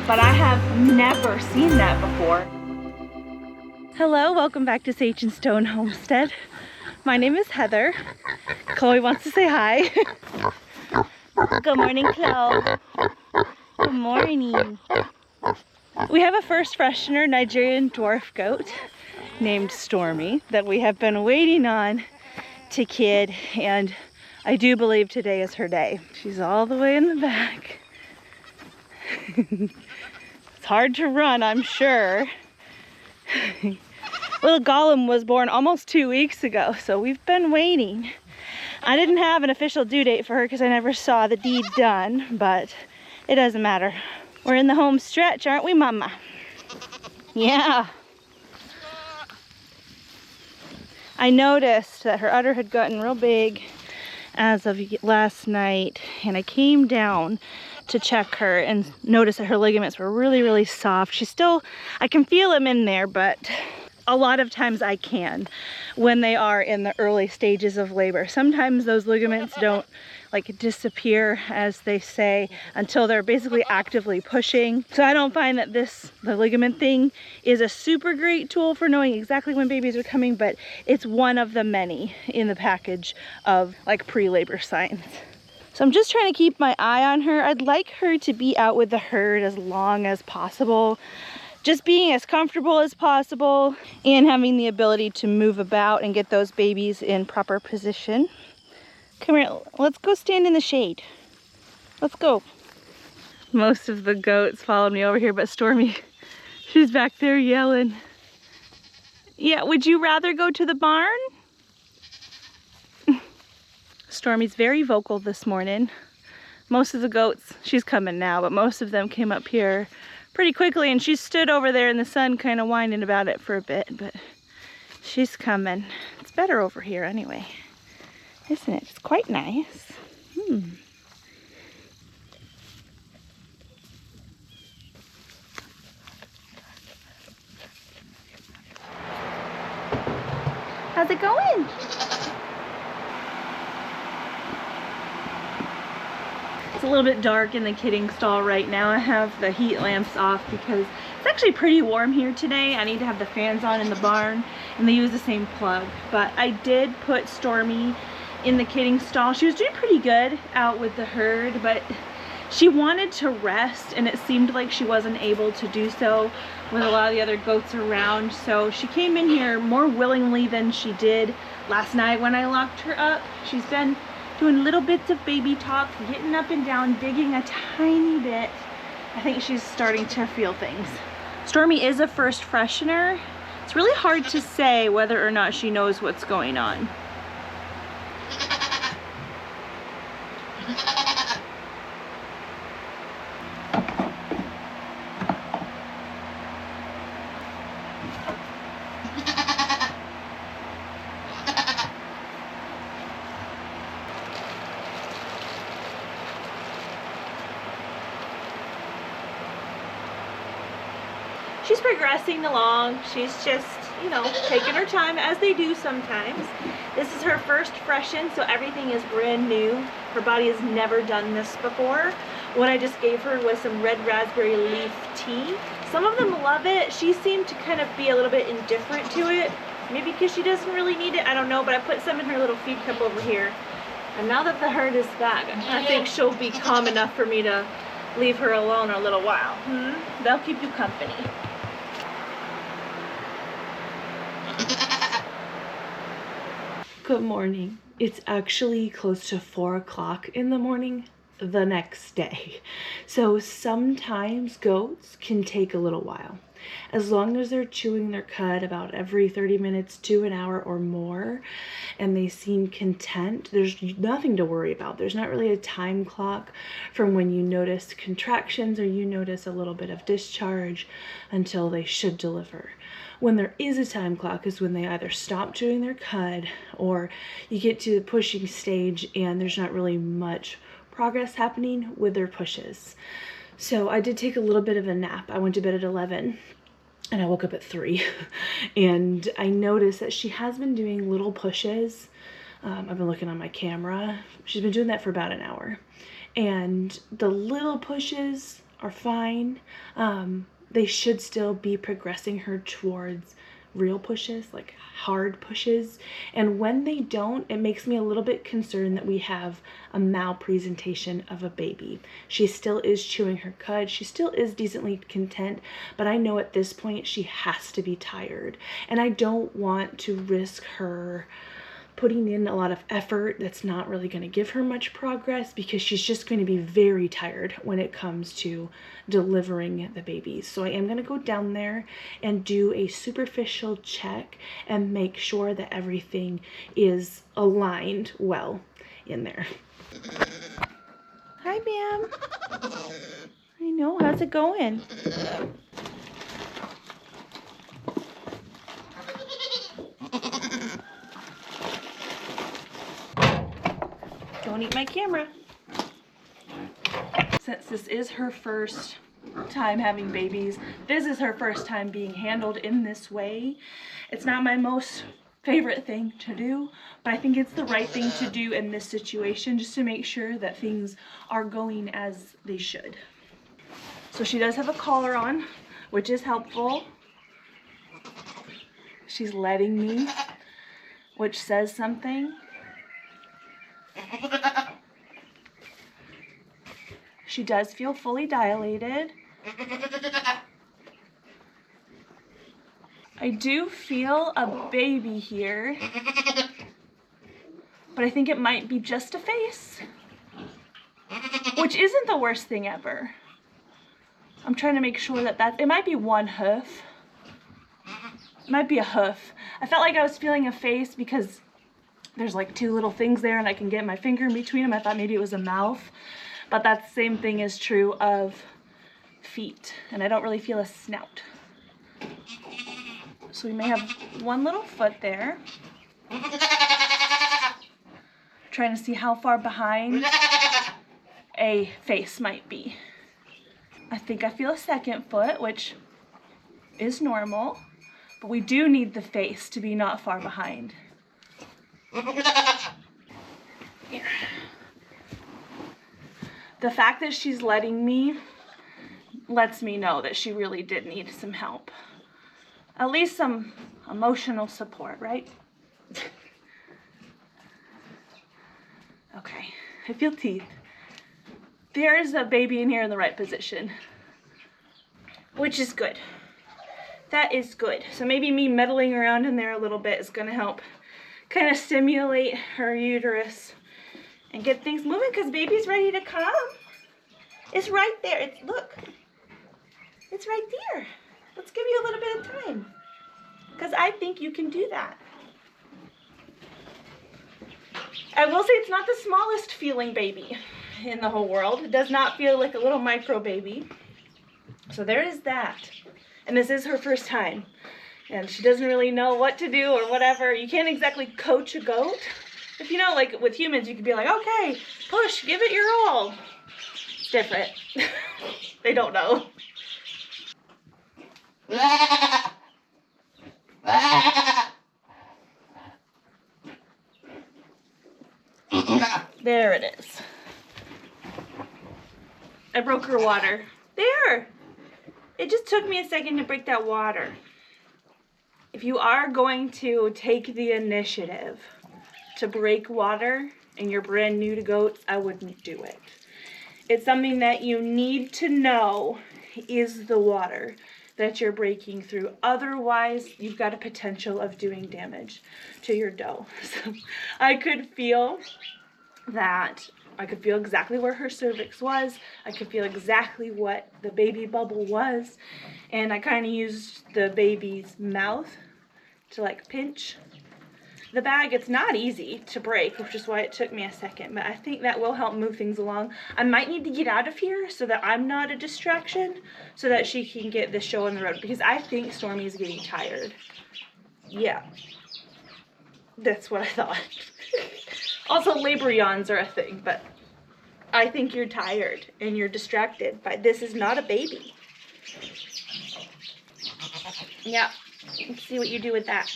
but I have never seen that before. Hello, welcome back to Sage and Stone Homestead. My name is Heather. Chloe wants to say hi. Good morning, Chloe. Good morning. We have a first freshener Nigerian Dwarf goat named Stormy that we have been waiting on to kid, and I do believe today is her day. She's all the way in the back. It's hard to run, I'm sure. Little Gollum was born almost 2 weeks ago, so we've been waiting. I didn't have an official due date for her because I never saw the deed done, but it doesn't matter. We're in the home stretch, aren't we, Mama? Yeah. I noticed that her udder had gotten real big as of last night, and I came down to check her and noticed that her ligaments were really soft. She's still, I can feel them in there, but a lot of times I can when they are in the early stages of labor. Sometimes those ligaments don't like disappear, as they say, until they're basically actively pushing. So I don't find that the ligament thing is a super great tool for knowing exactly when babies are coming, but it's one of the many in the package of like pre-labor signs. So I'm just trying to keep my eye on her. I'd like her to be out with the herd as long as possible, just being as comfortable as possible and having the ability to move about and get those babies in proper position. Come here, let's go stand in the shade. Let's go. Most of the goats followed me over here, but Stormy, she's back there yelling. Yeah, would you rather go to the barn? Stormy's very vocal this morning. Most of the goats, she's coming now, but most of them came up here pretty quickly, and she stood over there in the sun kind of whining about it for a bit, but she's coming. It's better over here anyway, isn't it? It's quite nice. How's it going? It's a little bit dark in the kidding stall right now. I have the heat lamps off because it's actually pretty warm here today. I need to have the fans on in the barn, and they use the same plug. But I did put Stormy in the kidding stall. She was doing pretty good out with the herd, but she wanted to rest, and it seemed like she wasn't able to do so with a lot of the other goats around. So she came in here more willingly than she did last night when I locked her up. She's been doing little bits of baby talk, getting up and down, digging a tiny bit. I think she's starting to feel things. Stormy is a first freshener. It's really hard to say whether or not she knows what's going on. She's progressing along. She's just, you know, taking her time, as they do sometimes. This is her first freshen, so everything is brand new. Her body has never done this before. What I just gave her was some red raspberry leaf tea. Some of them love it. She seemed to kind of be a little bit indifferent to it. Maybe because she doesn't really need it, I don't know, but I put some in her little feed cup over here. And now that the herd is back, I think she'll be calm enough for me to leave her alone a little while. They'll keep you company. Good morning. It's actually close to 4 o'clock in the morning the next day. So sometimes goats can take a little while. As long as they're chewing their cud about every 30 minutes to an hour or more, and they seem content, there's nothing to worry about. There's not really a time clock from when you notice contractions or you notice a little bit of discharge until they should deliver. When there is a time clock is when they either stop chewing their cud or you get to the pushing stage and there's not really much progress happening with their pushes. So I did take a little bit of a nap. I went to bed at 11 and I woke up at 3 and I noticed that she has been doing little pushes. I've been looking on my camera. She's been doing that for about an hour, and the little pushes are fine. They should still be progressing her towards real pushes, like hard pushes. And when they don't, it makes me a little bit concerned that we have a malpresentation of a baby. She still is chewing her cud. She still is decently content, but I know at this point she has to be tired. And I don't want to risk her putting in a lot of effort that's not really going to give her much progress, because she's just going to be very tired when it comes to delivering the babies. So I am going to go down there and do a superficial check and make sure that everything is aligned well in there. Hi, ma'am. I know. How's it going? Don't eat my camera. Since this is her first time having babies, this is her first time being handled in this way. It's not my most favorite thing to do, but I think it's the right thing to do in this situation, just to make sure that things are going as they should. So she does have a collar on, which is helpful. She's letting me, which says something. She does feel fully dilated. I do feel a baby here, but I think it might be just a face, which isn't the worst thing ever. I'm trying to make sure that it might be one hoof. It might be a hoof. I felt like I was feeling a face because there's like two little things there and I can get my finger in between them. I thought maybe it was a mouth, but that same thing is true of feet, and I don't really feel a snout. So we may have one little foot there. Trying to see how far behind a face might be. I think I feel a second foot, which is normal, but we do need the face to be not far behind. Here. The fact that she's letting me lets me know that she really did need some help. At least some emotional support, right? Okay, I feel teeth. There's a baby in here in the right position, which is good. That is good. So maybe me meddling around in there a little bit is going to help kind of stimulate her uterus and get things moving, because baby's ready to come. It's right there. Look. It's right there. Let's give you a little bit of time, because I think you can do that. I will say it's not the smallest feeling baby in the whole world. It does not feel like a little micro baby. So there is that. And this is her first time. And she doesn't really know what to do or whatever. You can't exactly coach a goat. If you know, like with humans, you could be like, okay, push, give it your all. It's different. They don't know. There it is. I broke her water. There! It just took me a second to break that water. If you are going to take the initiative to break water and you're brand new to goats, I wouldn't do it. It's something that you need to know is the water that you're breaking through. Otherwise, you've got a potential of doing damage to your doe. So I could feel that. I could feel exactly where her cervix was. I could feel exactly what the baby bubble was. And I kind of used the baby's mouth to like pinch the bag. It's not easy to break, which is why it took me a second, but I think that will help move things along. I might need to get out of here so that I'm not a distraction, so that she can get the show on the road, because I think Stormy is getting tired. Yeah, that's what I thought. Also, labor yawns are a thing, but I think you're tired and you're distracted by this is not a baby. Yeah, let's see what you do with that.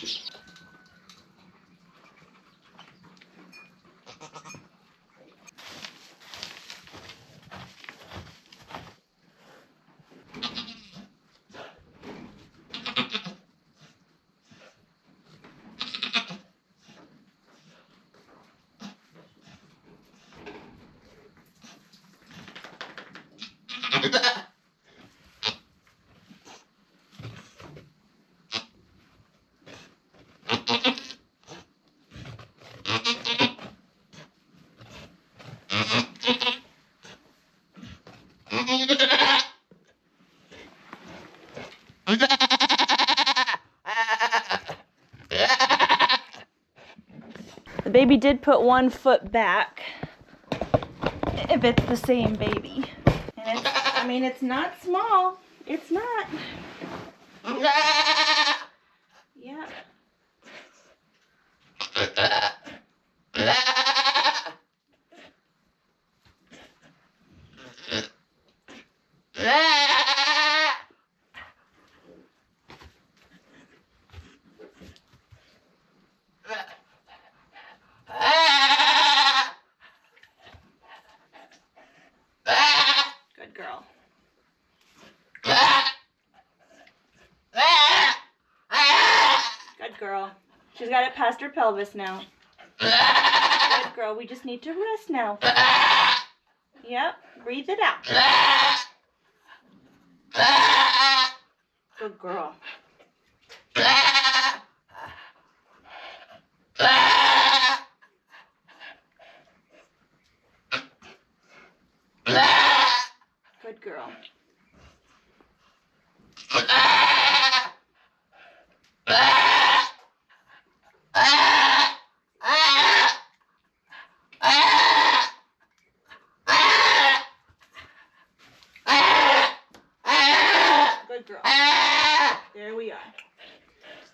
The baby did put 1 foot back, if it's the same baby. And it's, I mean, it's not small. It's not. Yeah. Good girl. Good girl. She's got it past her pelvis now. Good girl. We just need to rest now. Yep. Breathe it out. Good girl. Good girl. Good girl. There we are.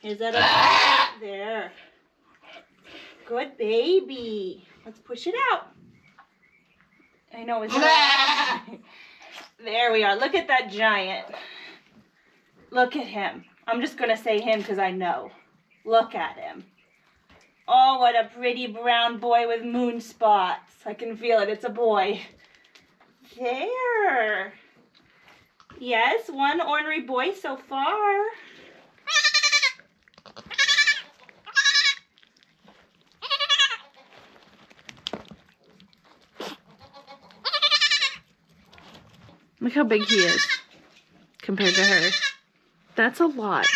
Is that a... There. Good baby. Let's push it out. I know it's... There we are. Look at that giant. Look at him. I'm just going to say him because I know. Look at him. Oh, what a pretty brown boy with moon spots. I can feel it. It's a boy. There. Yes, one ornery boy so far. Look how big he is compared to her. That's a lot.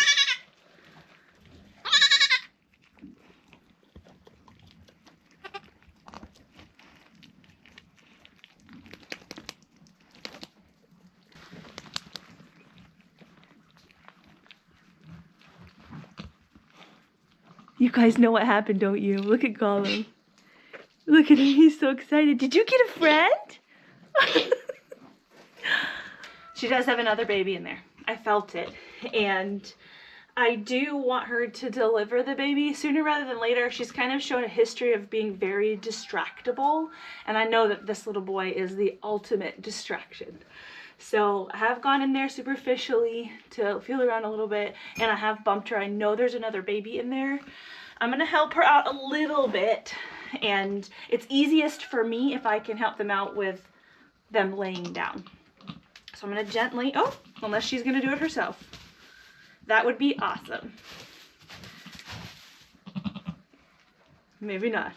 You guys know what happened, don't you? Look at Gollum. Look at him. He's so excited. Did you get a friend? She does have another baby in there. I felt it. And I do want her to deliver the baby sooner rather than later. She's kind of shown a history of being very distractible. And I know that this little boy is the ultimate distraction. So I have gone in there superficially to feel around a little bit. And I have bumped her. I know there's another baby in there. I'm going to help her out a little bit. And it's easiest for me if I can help them out with them laying down. So I'm going to gently, oh, unless she's going to do it herself. That would be awesome. Maybe not.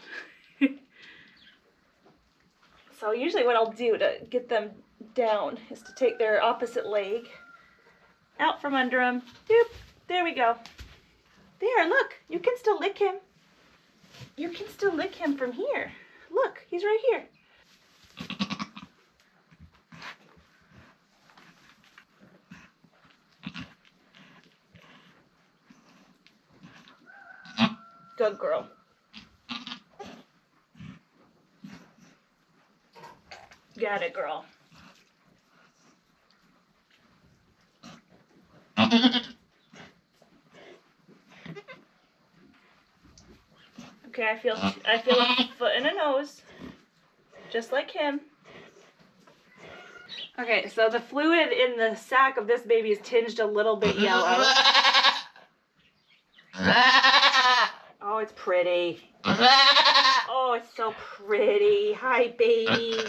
So usually what I'll do to get them down is to take their opposite leg out from under them. Doop, there we go. There, look, you can still lick him. You can still lick him from here. Look, he's right here. Good girl. Got it, girl. Okay, I feel a foot and a nose, just like him. Okay, so the fluid in the sac of this baby is tinged a little bit yellow. Oh, it's pretty. Oh, it's so pretty. Hi, baby.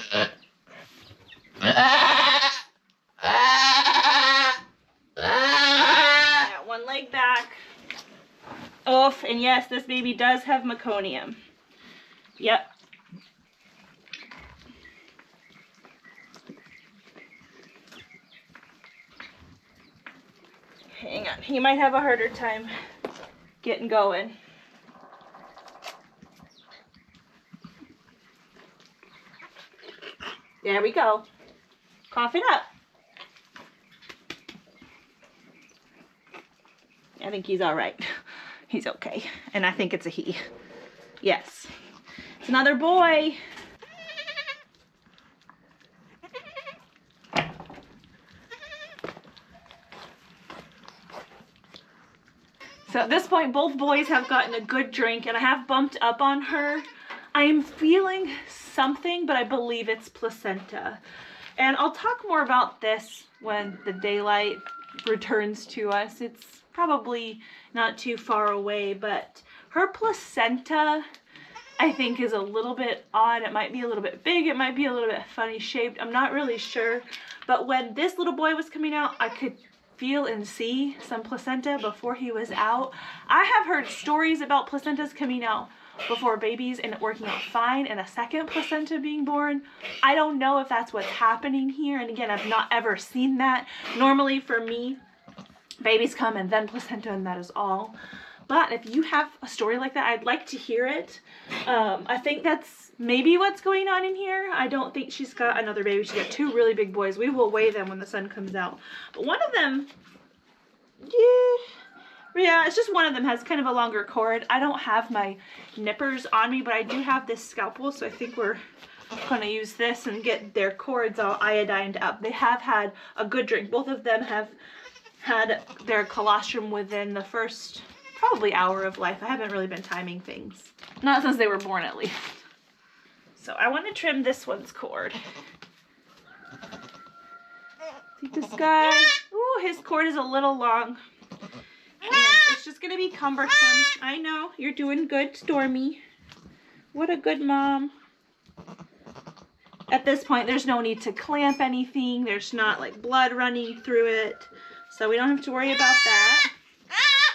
Yeah, one leg back. Oof, and yes, this baby does have meconium. Yep. hang on. He might have a harder time getting going. There we go. Cough it up. I think he's all right. He's okay. And I think it's a he. Yes. It's another boy. So at this point, both boys have gotten a good drink, and I have bumped up on her. I am feeling something, but I believe it's placenta. And I'll talk more about this when the daylight returns to us. It's probably not too far away, but her placenta, I think, is a little bit odd. It might be a little bit big. It might be a little bit funny shaped. I'm not really sure. But when this little boy was coming out, I could feel and see some placenta before he was out. I have heard stories about placentas coming out before babies and it working out fine and a second placenta being born. I don't know if that's what's happening here. And again, I've not ever seen that. Normally for me, babies come and then placenta and that is all. But if you have a story like that, I'd like to hear it. I think that's maybe what's going on in here. I don't think she's got another baby. She's got two really big boys. We will weigh them when the sun comes out. But one of them, yeah, it's just one of them has kind of a longer cord. I don't have my nippers on me, but I do have this scalpel. So I think we're going to use this and get their cords all iodined up. They have had a good drink. Both of them have had their colostrum within the first probably hour of life. I haven't really been timing things. Not since they were born, at least. So I want to trim this one's cord. See this guy? Ooh, his cord is a little long. And it's just going to be cumbersome. I know. You're doing good, Stormy. What a good mom. At this point, there's no need to clamp anything. There's not like blood running through it. So we don't have to worry about that.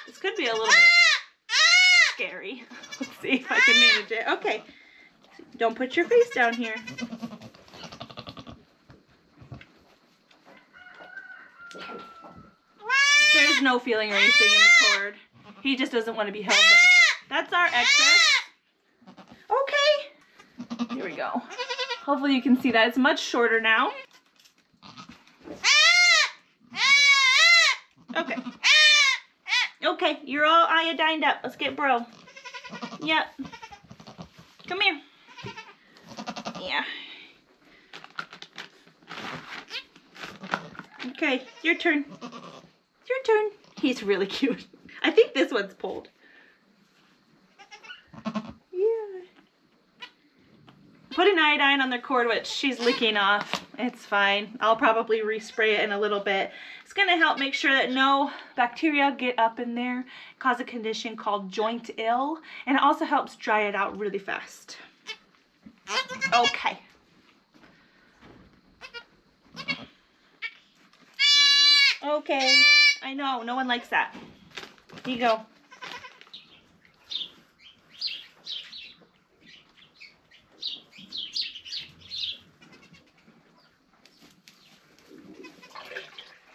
This could be a little bit scary. Let's see if I can manage it. Okay. Don't put your face down here. There's no feeling or anything in the cord. He just doesn't want to be held. That's our excess. Okay. Here we go. Hopefully you can see that. It's much shorter now. Okay. Okay, you're all iodined up. Let's get bro. Yep. Come here. Yeah. Okay, your turn. Your turn. He's really cute. I think this one's pulled. Yeah. Put an iodine on the cord, which she's licking off. It's fine. I'll probably respray it in a little bit. It's going to help make sure that no bacteria get up in there, cause a condition called joint ill, and it also helps dry it out really fast. Okay. Okay. I know, no one likes that. Here you go.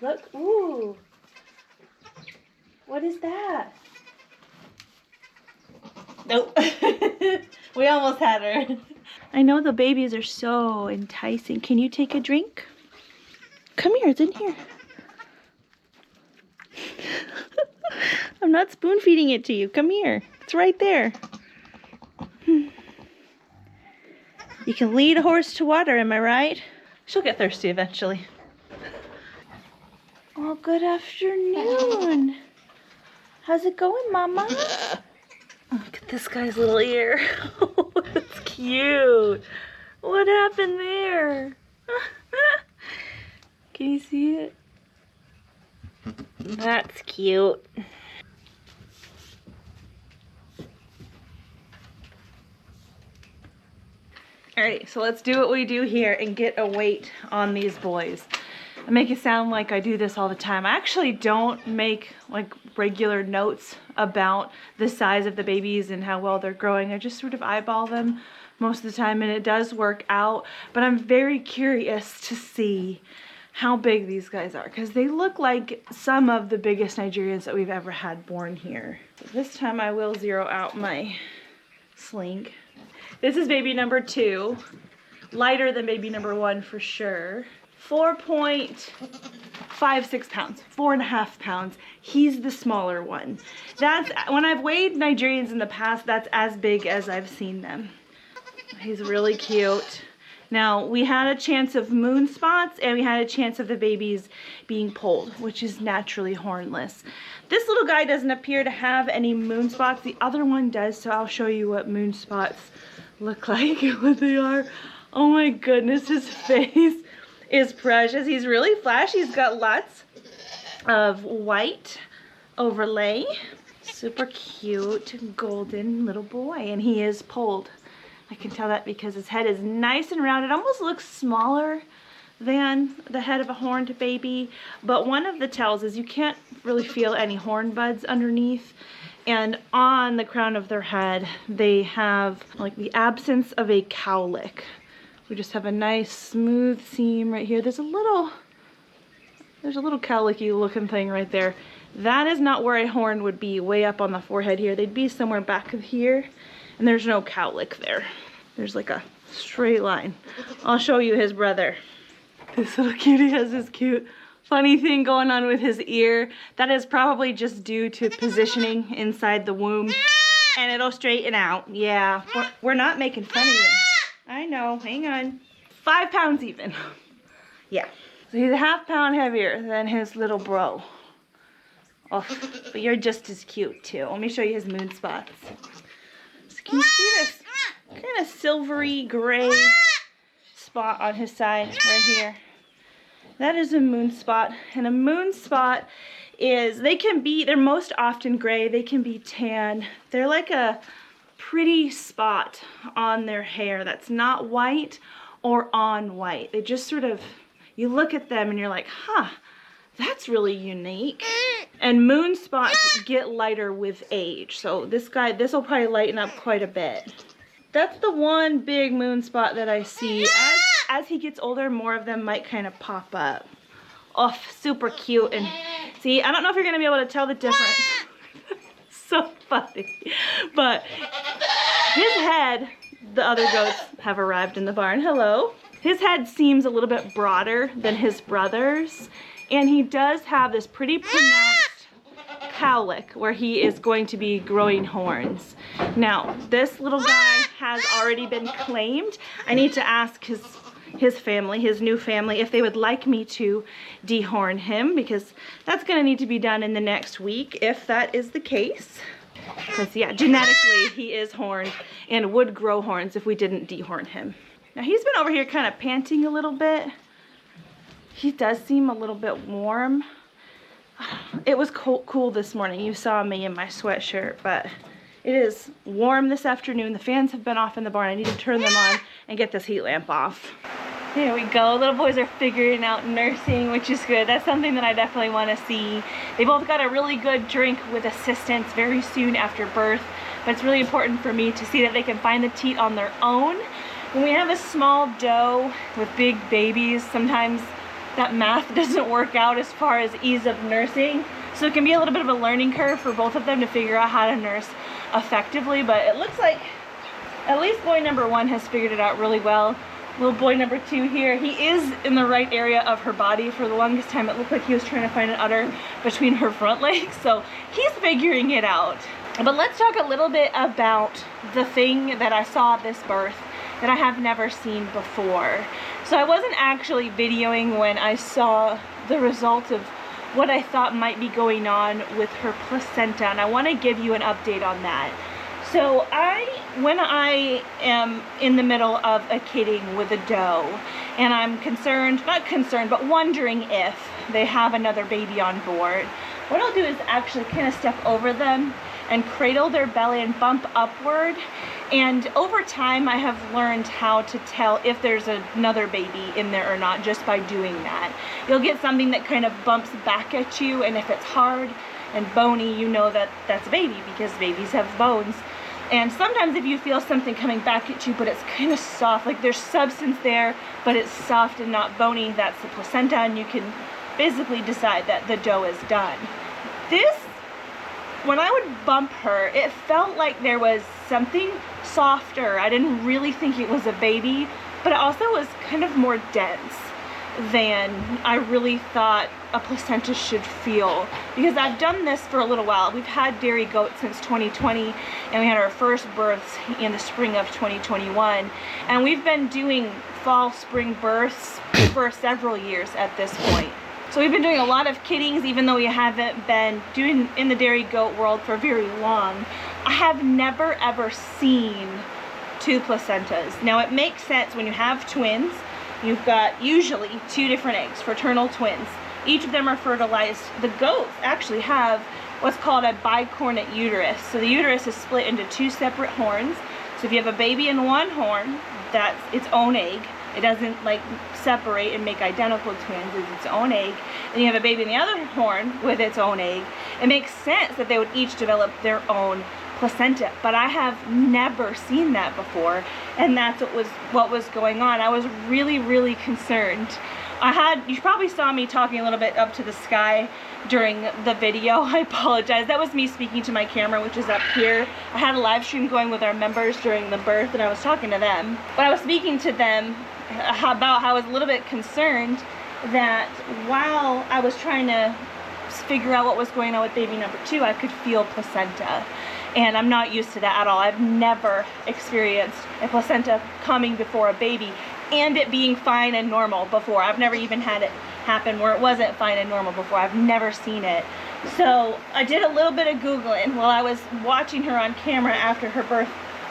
Look, ooh. What is that? Nope. We almost had her. I know the babies are so enticing. Can you take a drink? Come here, it's in here. I'm not spoon feeding it to you. Come here. It's right there. You can lead a horse to water, am I right? She'll get thirsty eventually. Oh, good afternoon. How's it going, Mama? Oh, look at this guy's little ear. Oh, that's cute. What happened there? Can you see it? That's cute. Alright, so let's do what we do here and get a weight on these boys. I make it sound like I do this all the time. I actually don't make like regular notes about the size of the babies and how well they're growing. I just sort of eyeball them most of the time and it does work out. But I'm very curious to see how big these guys are, because they look like some of the biggest Nigerians that we've ever had born here. So this time I will zero out my slink. This is baby number 2. Lighter than baby number 1 for sure. 4.56 pounds, 4.5 pounds. He's the smaller one. That's, when I've weighed Nigerians in the past, that's as big as I've seen them. He's really cute. Now, we had a chance of moon spots and we had a chance of the babies being polled, which is naturally hornless. This little guy doesn't appear to have any moon spots. The other one does, so I'll show you what moon spots look like, what they are. Oh my goodness, his face is precious. He's really flashy. He's got lots of white overlay. Super cute, golden little boy, and he is polled. I can tell that because his head is nice and round. It almost looks smaller than the head of a horned baby, but one of the tells is you can't really feel any horn buds underneath, and on the crown of their head they have like the absence of a cowlick. We just have a nice smooth seam right here. There's a little cowlicky looking thing right there. That is not where a horn would be, way up on the forehead here. They'd be somewhere back of here, and there's no cowlick there. There's like a straight line. I'll show you his brother. This little cutie has this cute funny thing going on with his ear. That is probably just due to positioning inside the womb, and it'll straighten out. Yeah, we're not making fun of you. I know, hang on. 5 pounds even. Yeah, so he's a ½ pound heavier than his little bro. Oh, but you're just as cute too. Let me show you his moon spots. So can you see this kind of silvery gray spot on his side right here? That is a moon spot, and a moon spot is, they're most often gray, they can be tan. They're like a pretty spot on their hair that's not white or on white. They just sort of, you look at them and you're like, huh, that's really unique. And moon spots get lighter with age. So this will probably lighten up quite a bit. That's the one big moon spot that I see. As he gets older, more of them might kind of pop up. Oh, super cute. And see, I don't know if you're going to be able to tell the difference. So funny. But his head, the other goats have arrived in the barn. Hello. His head seems a little bit broader than his brother's. And he does have this pretty pronounced cowlick where he is going to be growing horns. Now, this little guy has already been claimed. I need to ask his family, his new family, if they would like me to dehorn him, because that's going to need to be done in the next week if that is the case. Because yeah, genetically he is horned and would grow horns if we didn't dehorn him. Now he's been over here kind of panting a little bit. He does seem a little bit warm. It was cool this morning. You saw me in my sweatshirt, but it is warm this afternoon. The fans have been off in the barn. I need to turn them on and get this heat lamp off. There we go. Little boys are figuring out nursing, which is good. That's something that I definitely want to see. They both got a really good drink with assistance very soon after birth, but it's really important for me to see that they can find the teat on their own. When we have a small doe with big babies, sometimes that math doesn't work out as far as ease of nursing. So it can be a little bit of a learning curve for both of them to figure out how to nurse effectively, but it looks like at least boy number 1 has figured it out really well. Little boy number 2 here, he is in the right area of her body. For the longest time it looked like he was trying to find an udder between her front legs, so he's figuring it out. But let's talk a little bit about the thing that I saw at this birth that I have never seen before. So I wasn't actually videoing when I saw the result of what I thought might be going on with her placenta, and I want to give you an update on that. So when I am in the middle of a kidding with a doe, and I'm not concerned, but wondering if they have another baby on board, what I'll do is actually kind of step over them and cradle their belly and bump upward. And over time, I have learned how to tell if there's another baby in there or not just by doing that. You'll get something that kind of bumps back at you, and if it's hard and bony, you know that that's a baby because babies have bones. And sometimes if you feel something coming back at you, but it's kind of soft, like there's substance there, but it's soft and not bony, that's the placenta, and you can basically decide that the doe is done. This, when I would bump her, it felt like there was something softer. I didn't really think it was a baby, but it also was kind of more dense than I really thought a placenta should feel, because I've done this for a little while. We've had dairy goats since 2020, and we had our first births in the spring of 2021, and we've been doing fall spring births for several years at this point. So we've been doing a lot of kiddings, even though we haven't been doing in the dairy goat world for very long. I have never ever seen 2 placentas. Now it makes sense when you have twins. You've got usually 2 different eggs, fraternal twins. Each of them are fertilized. The goats actually have what's called a bicornate uterus. So the uterus is split into 2 separate horns. So if you have a baby in one horn, that's its own egg. It doesn't like separate and make identical twins, it's its own egg. And you have a baby in the other horn with its own egg. It makes sense that they would each develop their own placenta, but I have never seen that before, and that's what was going on. I was really concerned. You probably saw me talking a little bit up to the sky during the video. I apologize. That was me speaking to my camera, which is up here. I had a live stream going with our members during the birth, and I was talking to them. But I was speaking to them about how I was a little bit concerned that while I was trying to figure out what was going on with baby number 2, I could feel placenta. And I'm not used to that at all. I've never experienced a placenta coming before a baby and it being fine and normal before. I've never even had it happen where it wasn't fine and normal before. I've never seen it. So I did a little bit of Googling while I was watching her on camera after her birth,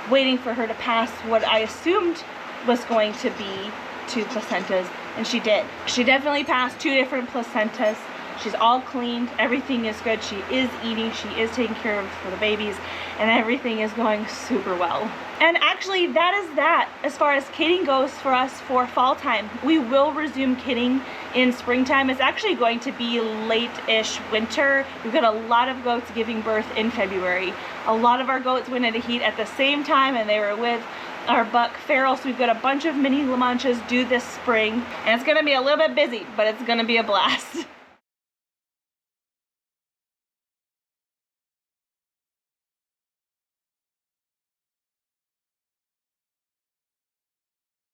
waiting for her to pass what I assumed was going to be 2 placentas, and she did. She definitely passed 2 different placentas. She's all cleaned, everything is good, she is eating, she is taking care of for the babies, and everything is going super well. And actually that is that as far as kidding goes for us for fall time. We will resume kidding in springtime. It's actually going to be late-ish winter. We've got a lot of goats giving birth in February. A lot of our goats went into heat at the same time, and they were with our buck feral, so we've got a bunch of mini La Manchas due this spring, and it's gonna be a little bit busy, but it's gonna be a blast.